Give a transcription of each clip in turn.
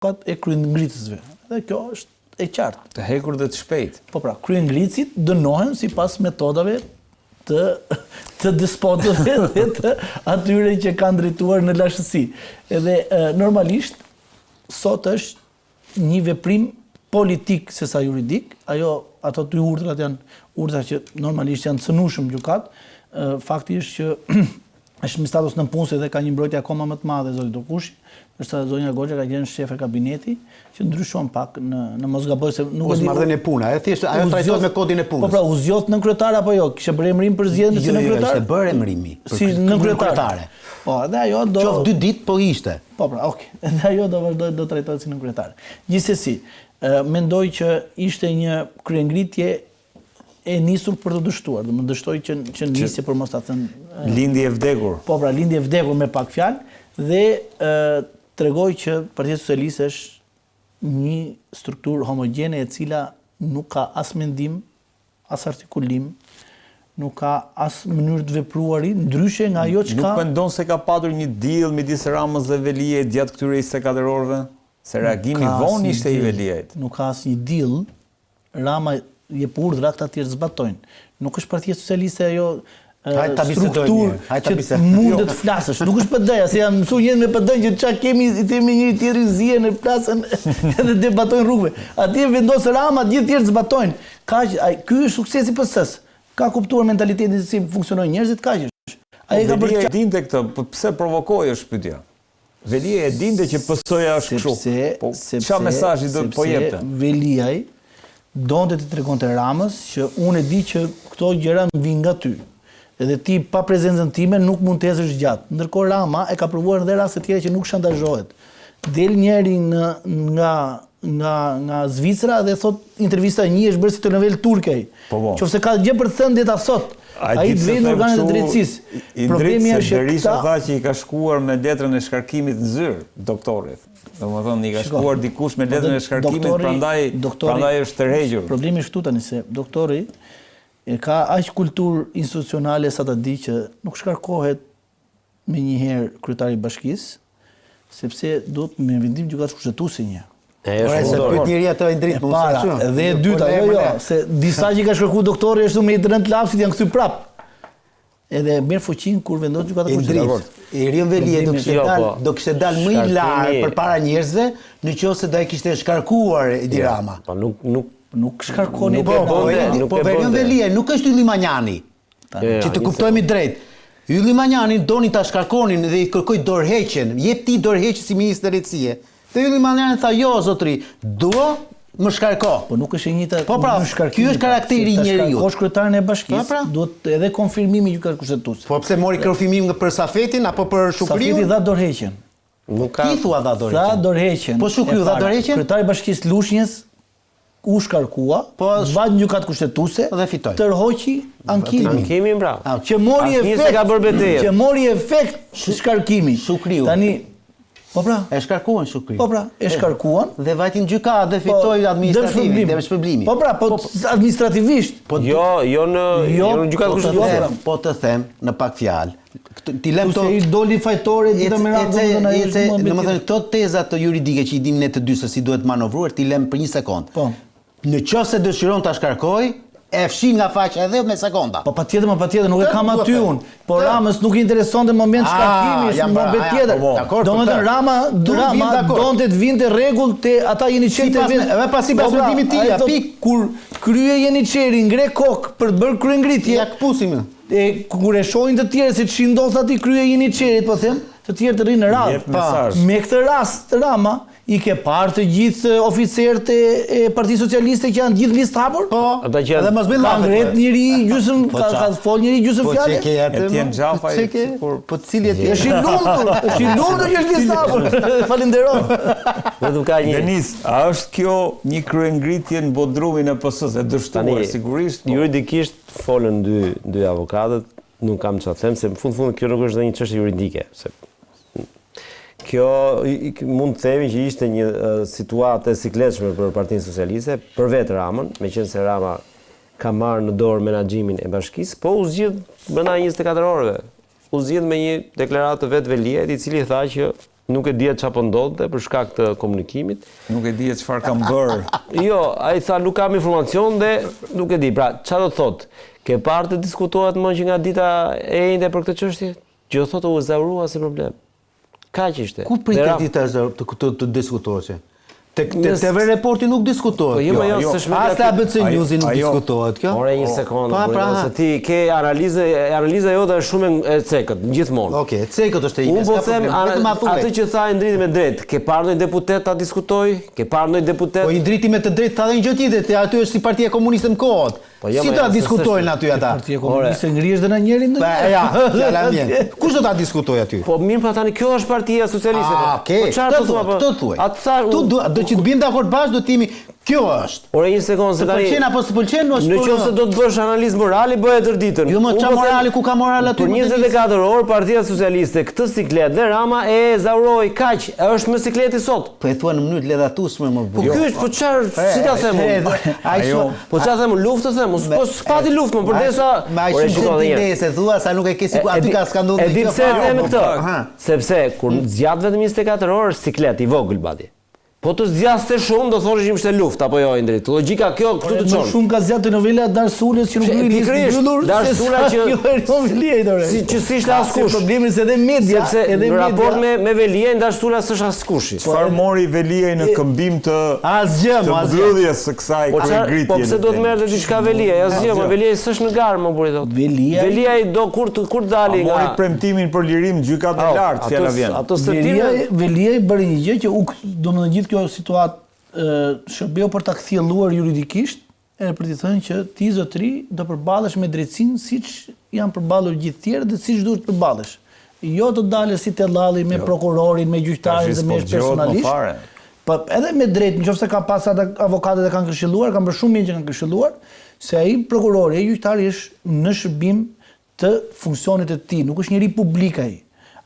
e kryengritësve. Dhe kjo është e qartë. Të hekur dhe të shpejt. Po pra, kryengritësit dënohen sipas metodave të despotëve dhe të atyre që kanë drejtuar në lashësi. Edhe normalisht sot është një veprim politik sesa juridik. Ato dy urdhrat janë urdhra që normalisht janë cënueshëm gjykat. Fakti është që është administratos nënpunëse dhe ka një mbrojtje akoma më të madhe zoti Dokushi, ndërsa zonja Goxha ka qenë shef e kabineti, që ndryshon pak në mos gaboj se nuk është marrëdhënie puna, thjesht ajo trajtohet me kodin e punës. Po pra, u zgjodh nën kryetar apo jo? Kishte bërë emërim për zgjedhjen si nën kryetar? Ishte bërë emërimi si nën kryetare. Po, dhe ajo do qoftë 2 ditë po ishte. Po pra, okay. Dhe ajo do vazhdoi do trajtohet si nën kryetare. Gjithsesi, mendoj që ishte një kryengritje e nisur për të dështuar, do më dështoj që nisje për mos ta thënë lindje e vdekur. Po pra, lindje e vdekur me pak fjalë dhe tregoj që Partia Socialiste është një strukturë homogjene e cila nuk ka as mendim, as artikulim, nuk ka as mënyrë të vepruari, ndryshe nga ajo çka. Nuk mendon se ka patur një deal midis Ramës dhe Veliajt gjatë këtyre 24 orëve? Se reagimi vonë ishte i Veliajt. Nuk ka asnjë deal. Rama jep urdhra këta tjerë zbatojnë. Nuk është Partia Socialiste ajo strukturë që mund të flasësh. Nuk është PD-ja, se jam mësuar jetë me PD-n që çka kemi i themi njëri tjetrin zihen në plasën edhe debatojnë rrugëve. Atje vendos Rama, gjithë tjerë zbatojnë. Ky është suksesi PS-s. Ka kuptuar mentalitetin si funksionojnë njerëzit, kaq është. Ai ka bërë dinte këtë, pse provokoi është pyetja. Velia e dinte që PS-ja është kështu. Po çfarë mesazhi do po jepte? Veliaj donte të tregonte Ramës që unë e di që këto gjëra vijnë nga ty. Edhe ti pa prezencën time nuk mund të ecësh gjatë. Ndërkohë Rama e ka provuar edhe raste tjera që nuk shantazhohet. Del njëri nga Zvicra dhe thot intervista e një është bërë si telenovela turke. Qofse ka gjë për të thënë deta sot. Ai vjen në organet e drejtësisë. Problemi është që Berisha tha që i ka shkuar me letrën e shkarkimit në zyrë doktorit. Domethënë i ka shkuar dikush me letrën e shkarkimit, prandaj është tërhequr. Problemi është këtu tani se doktori ka aq kulturë institucionale sa ta di që nuk shkarkohet me njëherë kryetari i bashkisë, sepse duhet me vendim gjykatës kushtetuese një. Se pyet njëri ato i drejt mos e dhe e dyta, jo, se disa që ka shkërkuar doktori ashtu me drejt lapsit janë kthyr prap. Edhe merr fuqinë kur vendos gjykata kushtetuese. Irion Velia do kishte dalë më i larë përpara njerëzve nëse do ai kishte shkarkuar Edi Rama. Po nuk shkarkoni. Po Irion Velia nuk është Ylli Manjani. Që të kuptojmë drejt. Ylli Manjani doni ta shkarkonin dhe i kërkoi dorëheqjen. Jep ti dorëheqje si ministër drejtësie. Dhe Ylli Manjani tha jo zotëri, dua më shkarko. Po nuk është e njëjta. Po pra, ky është karakteri i njeriu. Shkarkosh kryetarin e bashkisë, duhet edhe konfirmimi i gjykatës kushtetuese. Po pse mori konfirmim për Safetin apo për Shukriun? Safeti dha dorëheqjen. Ti thua dha dorëheqjen. Dha dorëheqjen. Po Shukriu dha dorëheqjen? Kryetari i bashkisë Lushnjës u shkarkua, vaj në gjykatë kushtetuese dhe fitoi. Tërhoqi ankimin. Ankimin bravo. Që mori efekt shkarkimi. Shukriu. Tani po pra, e shkarkuan Shukriu. Po pra, e shkarkuan dhe vajti në gjykatë dhe fitoi administrativisht, dhe shpërblimi. Po pra, po administrativisht. Jo në gjykatë kushtetuese. Po të them në pak fjalë. Ti lëm to i doli fajtore gjithë me radhën domethënë këto teza të juridike që i dimë ne të dy se si duhet manovruar, ti lëm për një sekond. Po. Në qoftë se dëshiron ta shkarkoj, e fshin nga faqja edhe me sekonda. Po patjetër, nuk e kam aty unë. Po Ramës nuk i interesonte moment shkarkimi, është moment tjetër. Domethënë Rama donte të vinte rregull te ata jeni çel te vend. Edhe pasi pasmendimit të tij, pik kur krye jeni çeri ngre kokë për të bërë kryengritje. Ja kpusim. E kur e shohin të tjerë se ç'i ndodh aty krye jeni çerit, po them, të tjerë të rinë në radhë. Me këtë rast Rama i ke parë të gjithë oficerët e Partisë Socialiste që janë gjithë listë hapur? Po. Edhe mos bëjnë lafë. Ka ngret njëri gjysmë, ka fol njëri gjysmë fjalë. Po çeke atë. Etien Xhafa po cili etjen? Është i lumtur që është listë hapur. Falenderoj. Vetëm ka një. Denis, a është kjo një kryengritje në bodrumin e PS-s e dështuar sigurisht? Juridikisht folën dy avokatët, nuk kam çfarë them se në fund kjo nuk është një çështje juridike, se kjo mund të themi që ishte një situatë e sikletshme për Partinë Socialiste, për vetë Ramën, meqense Rama ka marrë në dorë menaxhimin e bashkisë, po u zgjidh brenda 24 orëve. U zgjidh me një deklaratë vetë Veliajt, i cili tha që nuk e dihet çfarë po ndodhte për shkak të komunikimit. Nuk e dihet çfarë kam bërë. Jo, ai tha nuk kam informacion dhe nuk e di. Pra, çfarë do thotë? Ke parë të diskutohet më që nga dita e njëjtë për këtë çështje? Gjë thotë u zaurua si problem. Kaq ishte. Ku pritet dita të diskutohet? TV Reporti nuk diskutohet. Jo, as te ABC Newsi nuk diskutohet kjo. Ore një sekondë, se ti ke analiza jote është shumë e cekët, gjithmonë. Okej, cekët është e ime. Unë po them atë që tha Indriti me drejt, ke parë ndonjë deputet ta diskutoj? Ke parë ndonjë deputet? Po Indriti me të drejtë tha edhe një gjë tjetër, aty është si Partia Komuniste në kohët. Si ta diskutojnë aty ata? Partia Komuniste ngrihesh dhe në njërin në njërin? Ja, fjala vjen. Kush do ta diskutojë aty? Po mirë, pra tani kjo është Partia Socialiste. Okej, këtë thuaj. Do që të bëjmë dakord bashkë do të themi kjo është. Ore një sekondë se tani. Pëlqen apo s'pëlqen? Nëse do të bësh analizë morale, bëhet tërditën. Jo më çfarë morale, ku ka moral aty? Për 24 orë Partia Socialiste këtë siklet dhe Rama e zauroi kaq. Është me sikleti sot. Po e thua në mënyrë ledhatueshme më bukur. Po ky po çfarë, si ta them unë? Po çfarë them, luftë them, po s'pati luftë më përdesa. Ore shikoj ide se thua sa nuk e ke sikur aty ka skandal. E di pse e them këtë. Sepse kur zgjat vetëm 24 orë siklet i vogël bati. Po të zgjaste shumë do thoneshim ishte luftë apo jo Indrit. Logjika kjo këtu të çon. Më shumë ka zgjatë novela Darsulës që nuk ngri mbyllur. Darsula që që si ishte askush. Problemi se edhe media, sepse në raport me Veliajn Darsula s'është askush. Çfarë mori Veliaj në këmbim të mbylljes së kësaj ngritje. Po pse do të merrte diçka Veliaj? Asgjë, Veliaj s'është në garë më buri thot. Veliaj do kur dali nga mori premtimin për lirim gjykatë e lartë, fjala vjen. Veliaj bëri një gjë që domethënë gjithë kjo situatë shërbeu për ta kthjelluar juridikisht, edhe për të thënë që ti zotëri do përballesh me drejtsinë siç janë përballur gjithë tjerë dhe siç duhet të përballesh. Jo të dalësh si tellalli me prokurorin, me gjyqtarin dhe me personalisht. Po edhe me drejt, nëse ka pas avokatët e kanë këshilluar, kanë bërë shumë mirë që kanë këshilluar, se ai prokurori, ai gjyqtari është në shërbim të funksionit të tij, nuk është njeri publik ai.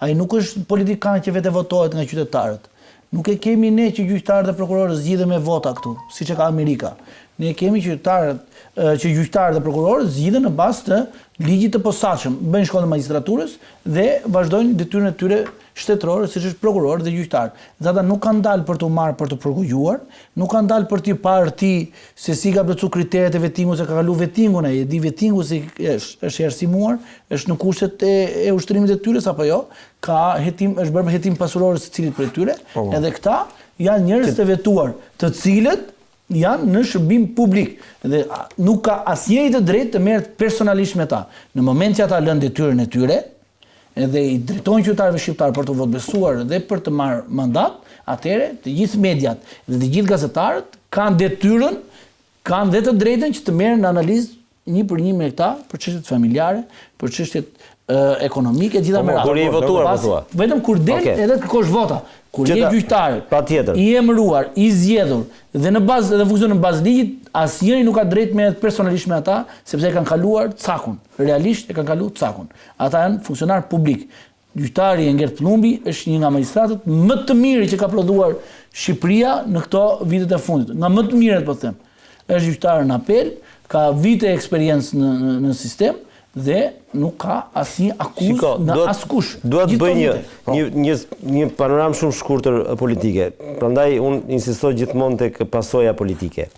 Ai nuk është politikan që vetë votohet nga qytetarët. Nuk e kemi ne që gjyqtarët dhe prokurorët zgjidhen me vota këtu, siç e ka Amerika. Ne kemi që gjyqtarët dhe prokurorët zgjidhen në bazë të ligjit të posaçëm, bëjnë shkollën e magjistraturës dhe vazhdojnë detyrën e tyre shtetërore, siç është prokuror dhe gjyqtar. Dhe ata nuk kanë dalë për të marrë për të përgjuar, nuk kanë dalë për të parë ti se si ka plotësuar kriteret e vettingut, se ka kaluar vettingun ai, e di vettingu se është arsimuar, është në kushtet e ushtrimit të tyre apo jo, ka hetim, është bërë hetim pasuror secilit prej tyre, edhe këta janë njerëz të vetuar, të cilët janë në shërbim publik dhe nuk ka asnjëri të drejtë të merret personalisht me ta. Në moment që ata lënë detyrën e tyre, edhe i drejtojnë qytetarëve shqiptar për të votuar dhe për të marrë mandat, atëherë të gjithë mediat dhe të gjithë gazetarët kanë detyrën, kanë dhe të drejtën që të merren në analizë një për një me këta për çështjet familjare, për çështjet ekonomike, gjitha me radhë. Kur i votuar po thua. Vetëm kur del edhe kërkosh vota. Kur je gjyqtar, patjetër. I emëruar, i zgjedhur dhe në bazë dhe funksion në bazë ligjit, asnjëri nuk ka drejtë me personalisht me ata, sepse e kanë kaluar cakun. Realisht e kanë kaluar cakun. Ata janë funksionar publik. Gjyqtari Engert Plumbi është një nga magjistratët më të mirë që ka prodhuar Shqipëria në këto vitet e fundit. Nga më të mirët po them. Është gjyqtar në apel, ka vite eksperiencë në sistem dhe nuk ka asnjë akuzë nga askush. Dua të bëj një panoramë shumë shkurtër politike. Prandaj unë insistoj gjithmonë tek pasoja politike.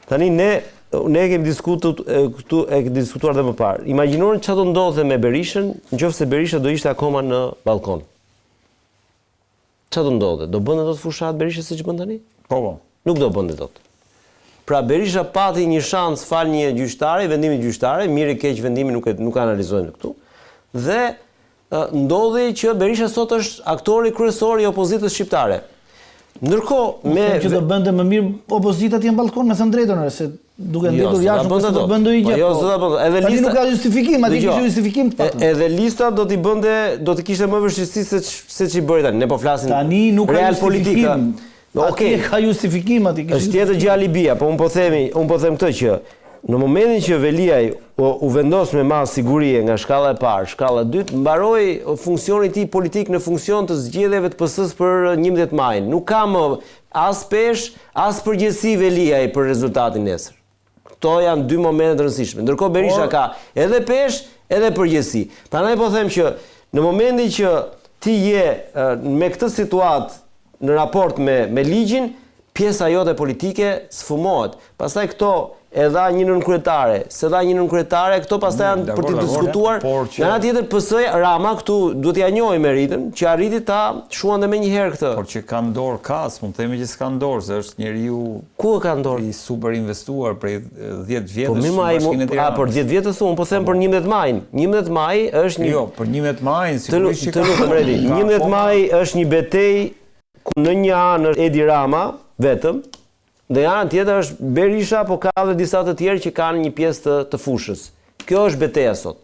Tani ne kemi diskutuar dhe më parë. Imagjinoni çfarë do ndodhte me Berishën nëse Berisha do ishte akoma në ballkon. Çfarë do ndodhte? Do bënte dot fushat Berisha siç bën tani? Po. Nuk do bënte dot. Pra Berisha pati një shans fal një gjyqtari, vendimi gjyqtare, mirë i keq vendimi nuk analizojmë këtu. Dhe ndodhi që Berisha sot është aktori kryesor i opozitës shqiptare. Ndërkohë me që do bënte më mirë opozita ti në ballkon, me thënë drejtën, se duke ndetur jashtë nuk do bëndo i gjë. Jo, s'do ta bënte. Edhe lista nuk ka justifikim, aty kishte justifikim të paktën. Edhe lista do të kishte më vështirësi se ç'i bëri tani. Ne po flasim tani nuk ka justifikim. Okej, ka justifikim aty. Është tjetër gjë alibia, po un po them këtë që në momentin që Veliaj u vendos me mas sigurie nga shkalla e parë, shkalla e dytë, mbaroi funksioni i tij politik në funksion të zgjedhjeve të PS-s për 11 majin. Nuk ka më as pesh, as përgjegjësi Veliaj për rezultatin nesër. Këto janë dy momente të rëndësishme. Ndërkohë Berisha ka edhe pesh, edhe përgjegjësi. Prandaj po them që në momentin që ti je me këtë situatë në raport me ligjin, pjesa jote politike sfumohet. Pastaj këto e dha një nënkryetare, se dha një nënkryetare, këto pastaj janë për të diskutuar. Nga ana tjetër PS-ja Rama këtu duhet ja njohim meritën që arriti ta shuante më një herë këtë. Por që ka ndor kas, mund të themi që s'ka ndor, se është njeriu ku ka ndor? I super investuar prej 10 vjetësh. Po për 10 vjet thon, po them për 11 majin. 11 maj është një Jo, për 11 majin sigurisht që të lutem Redi. 11 maj është një betejë ku në një anë Edi Rama vetëm. Dhe janë tjetër është Berisha, po ka dhe disa të tjerë që kanë një pjesë të fushës. Kjo është betejë sot.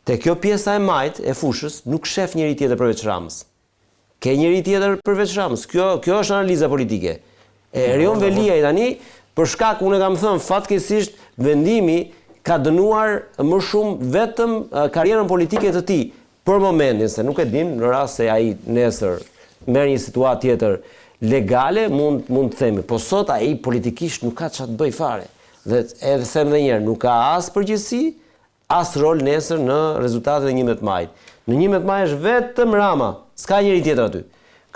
Te kjo pjesa e majt e fushës nuk shef njëri tjetër përveç Ramës. Ke njëri tjetër përveç Ramës. Kjo është analiza politike. Erion Veliaj tani, për shkak unë kam thënë fatkeqësisht vendimi ka dënuar më shumë vetëm karrierën politike të tij për momentin, se nuk e dim në rast se ai nesër merr një situatë tjetër legale, mund të themi, po sot ai politikisht nuk ka çfarë të bëj fare. Dhe edhe them edhe një herë, nuk ka as përgjegjësi, as rol nesër në rezultatet e 11 majit. Në 11 maj është vetëm Rama, s'ka njëri tjetër aty.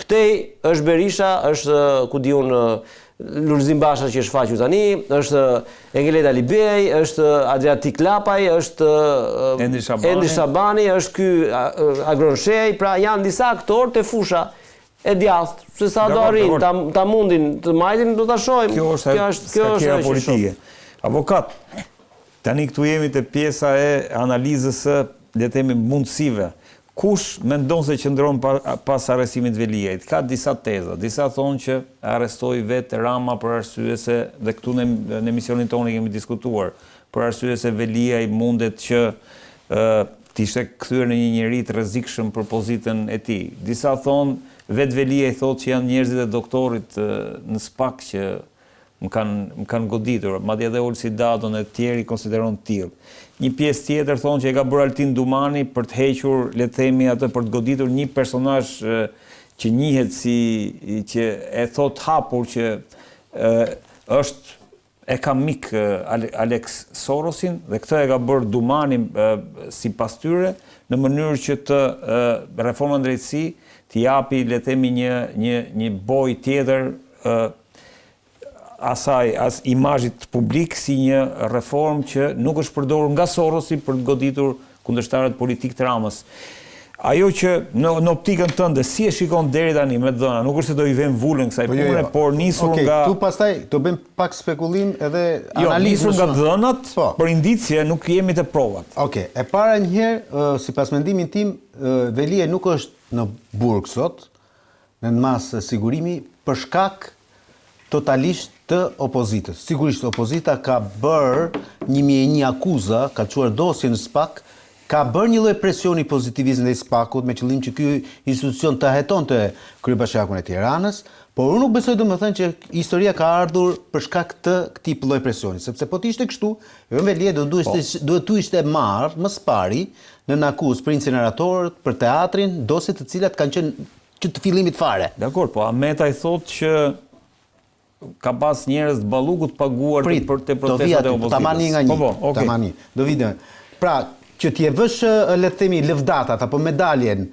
Këtej është Berisha, është ku diun Lulzim Basha që është faqur tani, është Engeleta Libej, është Adriatik Lapaj, është Endi Shabani, është ky Agronshej, pra janë disa aktorë të fusha e djathtë, se sa do arrin, ta mundin të majtin, do ta shohim. Kjo është karriera politike. Avokat, tani këtu jemi te pjesa e analizës së, le të themi, mundësive. Kush mendon se qëndron pas arrestimit Veliajt? Ka disa teza. Disa thonë që arrestoi vetë Rama për arsye se, dhe këtu në emisionin tonë kemi diskutuar, për arsye se Veliaj mundet që t'ishte kthyer në një njerëz të rrezikshëm për pozitën e tij. Disa thonë vetë Veliaj thotë që janë njerëzit e doktorit në SPAK që më kanë goditur, madje edhe Olsi Dadon e tjerë i konsideron të tillë. Një pjesë tjetër thonë që e ka bërë Altin Dumani për të hequr, le të themi atë, për të goditur një personazh që njihet si që e thot hapur që e ka mik Alex Sorosin, dhe këtë e ka bërë Dumani sipas tyre në mënyrë që të reforma drejtësi të japi, le të themi, një boj tjetër asaj, as imazhit publik si një reformë që nuk është përdorur nga Sorosi për të goditur kundërshtarët politik të Ramës. Ajo që në optikën tënde, si e shikon deri tani me dhëna, nuk është se do i vëm vulën kësaj pune, por nisur nga... Tu pastaj do bëjmë pak spekulim edhe analizë. Nisur nga dhënat, për indicje nuk jemi të provat. E para njëherë, sipas mendimin tim, Veliaj nuk është në burg sot, në masë sigurimi, për shkak totalisht të opozitës. Sigurisht opozita ka bërë 1001 akuza, ka çuar dosje në SPAK, ka bërë një lloj presioni pozitivizëm ndaj SPAK-ut me qëllim që ky institucion të hetonte kryebashkiakun e Tiranës, por unë nuk besoj domethënë që historia ka ardhur për shkak të këtij lloj presioni, sepse po të ishte kështu, Veliaj duhet të ishte marrë më së pari në akuzë për incineratorët, për teatrin, dosje të cilat kanë qenë që të fillimit fare. Dakor, po Ahmeta i thotë që ka pas njerëz të Ballukut paguar për të protestat e opozitës. Tamani nga një. Tamani. Do vite. Pra, që t'je vësh, le të themi, lëvdatat apo medaljen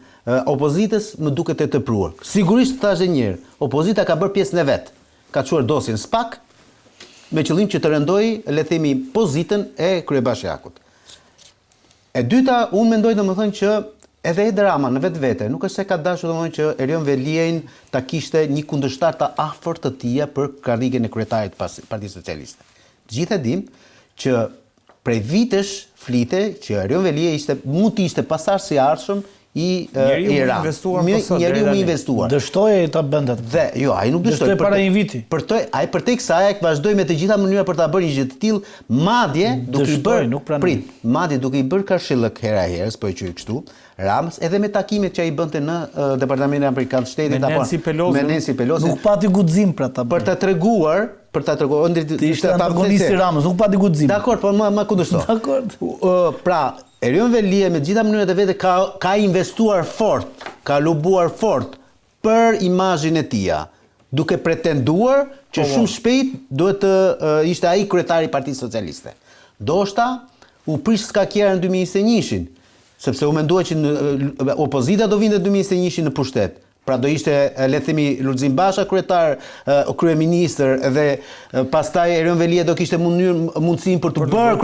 opozitës, më duket e tepruar. Sigurisht thashë një herë, opozita ka bërë pjesën e vet. Ka çuar dosjen SPAK me qëllim që të rendojë, le të themi, pozitën e kryebashkiakut. E dyta, unë mendoj domethënë që edhe Edi Rama në vetvete nuk është se ka dashur domethënë që Erion Veliajin ta kishte një kundërshtar të afërt të tij për karrigën e kryetarit të Partisë Socialiste. Të gjithë e dimë që prej vitesh flite që Erion Veliaj mund të ishte pasardhës i ardhshëm i njeriu i investuar. Dështoi ta bënte atë. Dhe jo, ai nuk dështoi para një viti. Ai përtej kësaj ai vazhdoi me të gjitha mënyra për ta bërë një gjë të tillë, madje duke i bërë madje duke i bërë kashillëk hera herës, po e quaj kështu, Ramës, edhe me takimet që ai bënte në Departamentin Amerikan të Shtetit apo me Nancy Pelosi. Nuk pati guxim për ta bërë. Për ta treguar ishte antagonisti Ramës, nuk pati guxim. Dakor, po më kundërshton. Dakor. Pra, Erion Veliaj me gjitha mënyrat e vete ka investuar fort, ka lobuar fort për imazhin e tij, duke pretenduar që shumë shpejt duhet të ishte ai kryetari i Partisë Socialiste. Ndoshta u prish skakjera në 2021-shin. Sepse u mendua që opozita do vinte 2021 në pushtet. Pra do ishte, le të themi, Lulzim Basha kryeministër dhe pastaj Erion Velia do kishte mundësinë për të bërë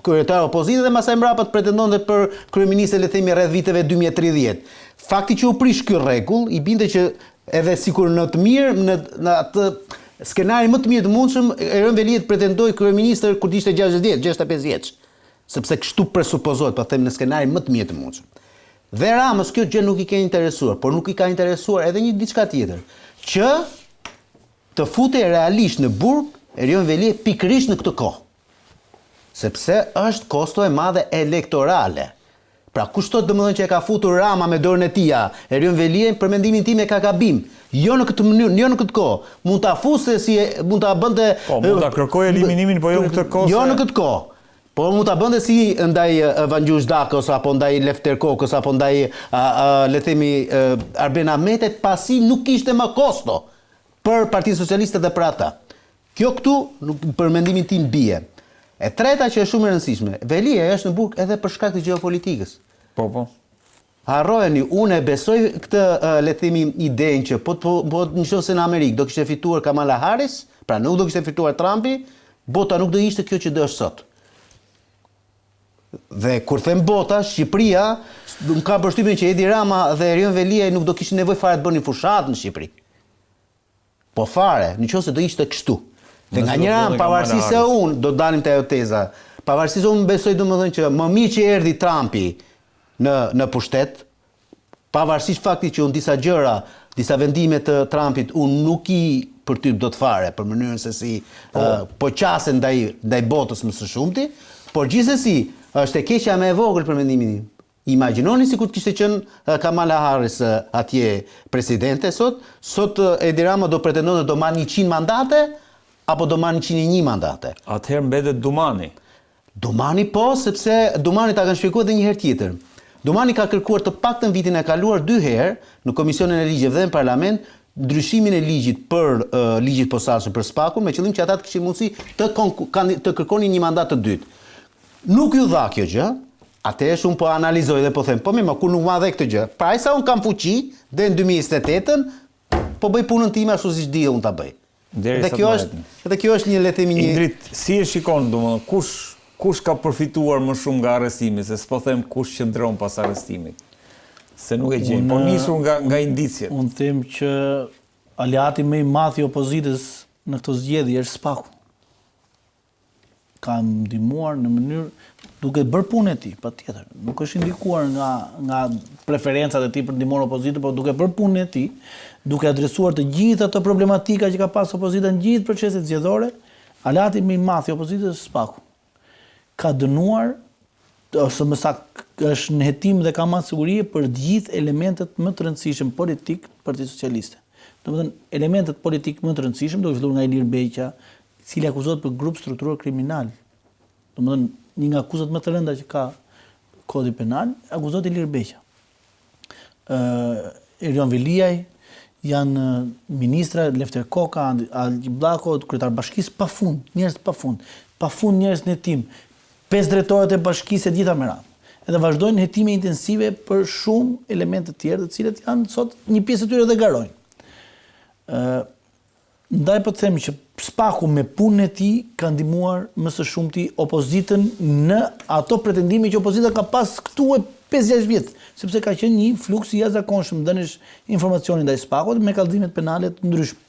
kryetar opozitë dhe masaj mbrapa të pretendonte për kryeministër, le të themi, rreth viteve 2030. Fakti që u prish ky rregull i binte që edhe sikur në të mirë, në atë skenari më të mirë të mundshëm, Erion Velia të pretendoi kryeministër kur ishte 65 vjeç. Sepse kështu presupozohet, po them në skenari më të mirë të mundshëm. Dhe Ramës kjo gjë nuk i ka interesuar, por nuk i ka interesuar edhe një diçka tjetër, që të futej realisht në burg Erion Velia pikërisht në këtë kohë. Sepse është kosto e madhe elektorale. Pra kushtot domethënë që e ka futur Rama me dorën e tij Erion Velia, për mendimin tim e ka gabim. Jo në këtë mënyrë, jo në këtë kohë. Mund ta fusë si mund ta bënte, mund ta kërkojë eliminimin, po jo në këtë kohë. Jo në këtë kohë. Po mund ta bënte si ndaj Vangjush Dakos apo ndaj Lefter Kokës apo ndaj le të themi Arben Ahmetet, pasi nuk kishte më kosto për Partinë Socialiste dhe për ata. Kjo këtu për mendimin tim bie. E treta që është shumë e rëndësishme, Velia është në burg edhe për shkak të gjeopolitikës. Po. Harrojeni, unë e besoj këtë le të themi idenë që po nëse në Amerikë do kishte fituar Kamala Harris, pra nuk do kishte fituar Trumpi, bota nuk do ishte kjo që do është sot. Dhe kur them bota, Shqipëria, më ka përshtypjen që Edi Rama dhe Erion Velia nuk do kishin nevojë fare të bënin fushat në Shqipëri. Po fare, nëse do ishte kështu. Dhe nga njëra anë, pavarësisht se unë do dalim te ajo teza, pavarësisht se unë besoj domethënë që më mirë që erdhi Trumpi në pushtet, pavarësisht faktit që unë disa vendime të Trumpit unë nuk i përtyp dot fare për mënyrën se si po qasen ndaj botës më së shumti, por gjithsesi është e keqja më e vogël për mendimin tim. Imagjinoni sikur kishte qenë Kamala Harris atje presidente sot Edi Rama do pretendonte do marrë 100 mandate apo do marrë 101 mandate. Atëherë mbetet Dumani. Dumani po, sepse Dumani ta kanë shpjeguar edhe një herë tjetër. Dumani ka kërkuar të paktën vitin e kaluar 2 herë në Komisionin e Ligjeve dhe në Parlament ndryshimin e ligjit për ligjit posaçëm për Spakun me qëllim që ata të kishin mundësi të kërkonin një mandat të dytë. Nuk ju dha kjo gjë. Atëherë shumë po analizoj dhe po them, po më ku nuk ma dhe këtë gjë. Pra sa unë kam fuqi dhe në 2028-ën po bëj punën time ashtu siç di unë ta bëj. Dhe kjo është një le të themi një Indrit, si e shikon domethënë kush ka përfituar më shumë nga arrestimi, se s'po them kush qëndron pas arrestimit. Se nuk e gjejmë, po nisur nga indicjet. Unë them që aleati më i madh i opozitës në këtë zgjedhje është Spaku. Ka ndihmuar në mënyrë duke bërë punën e tij, patjetër. Nuk është indikuar nga preferencat e tij për ndihmuar opozitën, por duke bërë punën e tij, duke adresuar të gjitha ato problematika që ka pas opozita në gjithë proceset zgjedhore, aleati më i madh i opozitës është Spaku. Ka dënuar ose më saktë është në hetim dhe ka marrë siguri për të gjithë elementet më të rëndësishëm politik për Partitë Socialiste. Domethënë elementet politik më të rëndësishëm do të filluar nga Ilir Beqa, i cili akuzohet për grup strukturor kriminal. Domethënë një nga akuzat më të rënda që ka Kodi Penal, akuzohet Ilir Beqa. Erion Veliaj, janë ministra Lefter Koka, Algi Bllako, kryetar bashkisë pafund, pafund njerëz në hetim. 5 drejtorët e bashkisë e gjitha me radhë. Edhe vazhdojnë hetime intensive për shumë elemente të tjerë, të cilët janë sot një pjesë e tyre dhe garojnë. Ndaj po të them që Spaku me punën e tij ka ndihmuar më së shumti opozitën në ato pretendime që opozita ka pas këtu e 5-6 vjet, sepse ka qenë një fluks i jashtëzakonshëm dhënësh informacioni ndaj Spakut me kallëzime penale të ndryshme.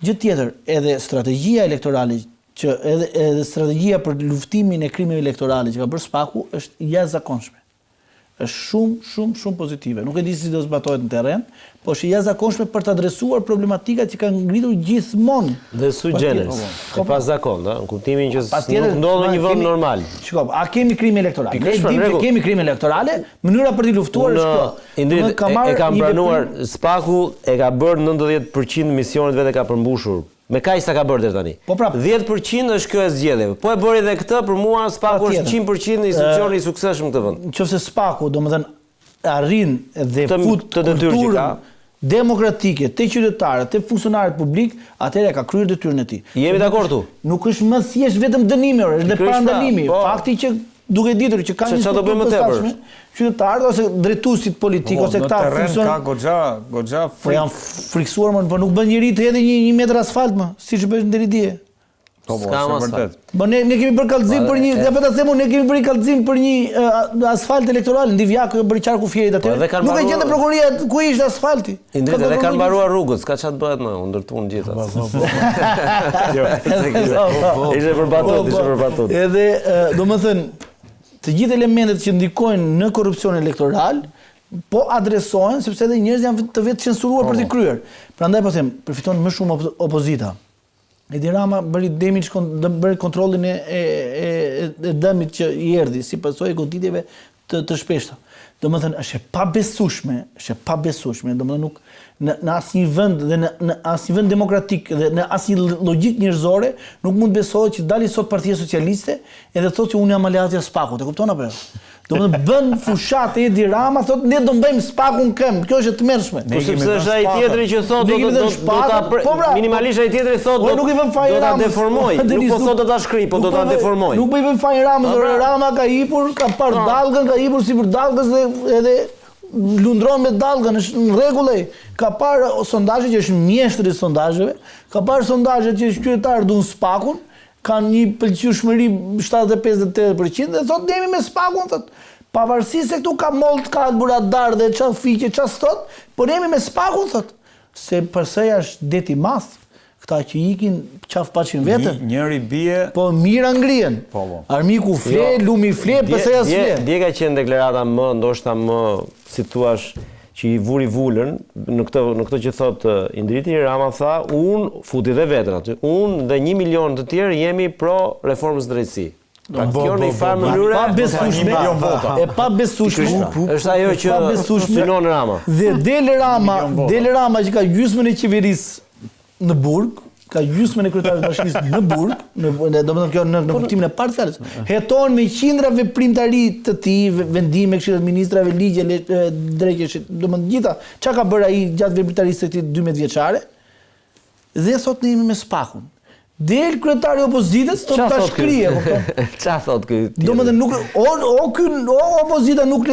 Gjë tjetër, edhe strategjia elektorale që edhe strategjia për luftimin e krimeve elektorale që ka bërë Spaku është jashtëzakonshme. Është shumë pozitive. Nuk e di si do zbatohet në terren, por është jashtëzakonshme për të adresuar problematikat që kanë ngritur gjithmonë. Dhe sui generis, e pasakon, në kuptimin që nuk ndodh në një vend normal. Shikoj, a kemi krime elektorale? Ne dimë që kemi krime elektorale, mënyra për t'i luftuar është kjo. Indrit, e ka pranuar Spaku, e ka bërë 90% misionet vetë ka përmbushur. Me kaq sa ka bërë deri tani. Po prap. 10% është kjo e zgjedhjeve. Po e bëri edhe këtë, për mua Spaku është 100% institucioni i suksesshëm këtë vend. Nëse Spaku, domethënë arrin dhe fut të detyrë që ka demokratike te qytetarët, te funksionarët publik, atëherë ka kryer detyrën e tij. Jemi dakord tu. Nuk është më thjesht vetëm dënimi, është edhe parandalimi. Fakti që duke ditur që ka një strukturë të posaçme, qytetarët ose drejtuesit politik ose këta funksion ka goxha po janë friksuar, po nuk bën njëri të hedhë një metër asfalt më, siç bësh deri dje. Po, është vërtet. Po ne kemi bërë kallëzim për një, ja vetë them unë, ne kemi bërë kallëzim për një asfalt elektoral, Ndivjak bëri qarku fjerit atë. Nuk e gjente prokuroria ku ishte asfalti. Indrit edhe kanë mbaruar rrugët, s'ka çfarë bëhet më, u ndërtuan gjithë. Ishte për batut. Edhe, domethënë, të gjithë elementet që ndikojnë në korrupsion elektoral po adresohen sepse edhe njerëzit janë të vetë censuruar për t'i kryer. Prandaj po them, përfiton më shumë opozita. Edi Rama bëri kontrollin e dëmit që i erdhi si pasojë e goditjeve të shpeshta. Domethënë është e pabesueshme, domethënë nuk në asnjë vend dhe në asnjë vend demokratik dhe në asnjë logjik njerëzore nuk mund besohet që dali sot Partia Socialiste edhe thotë që unë jam aleatja Spakut, e kupton apo jo? Domethënë bën fushat Edi Rama, thotë ne do bëjmë Spakun këmbë. Kjo është e tmerrshme. Po sepse është ai tjetri që thotë do ta minimalisht ai tjetri thotë do ta deformoj. Nuk po thotë do ta shkri, po do ta deformoj. Nuk po i vën fajin Ramës, Rama ka hipur, ka parë dallgën, ka hipur sipër dallgës dhe edhe lundron me dallgën, është në rregull ai. Ka parë sondazhe që është mjeshtri i sondazheve, ka parë sondazhe që qytetarët duan Spakun, kanë një pëlqyeshmëri 75-80% dhe thotë ne jemi me Spakun, thotë. Pavarësisht se këtu ka molt, ka buradar dhe çfarë fiqe, çfarë thot, por ne jemi me Spakun, thotë. Se përse është det i madh, këta që ikin qaf paçin vete. Njëri bie, po mira ngrihen. Po. Armiku fle, lumi fle, pse as fle. Dje ka qenë deklarata më, ndoshta më, si thua, që i vuri vulën në këtë që thot Indriti Rama tha, unë futi dhe vetën aty. Unë dhe 1 milion të tjerë jemi pro reformës drejtësi. Kjo në i farë mënyre e pa besueshme. Është ajo që synon Rama. Dhe del Rama që ka gjysmën e qeverisë në burg, ka gjysmën e kryetarit të bashkisë në burg, domethënë kjo në kuptimin e parë fjalës. Heton me qindra veprimtari të tij, vendime këshillat e ministrave, ligje, drejtësh, domethënë gjitha çka ka bërë ai gjatë veprimtarisë të këtij 12 vjeçare. Dhe thot ne jemi me Spakun. Del kryetari i opozitës thotë ta shkrije, kupton? Çfarë thot ky? Domethënë nuk o opozita nuk le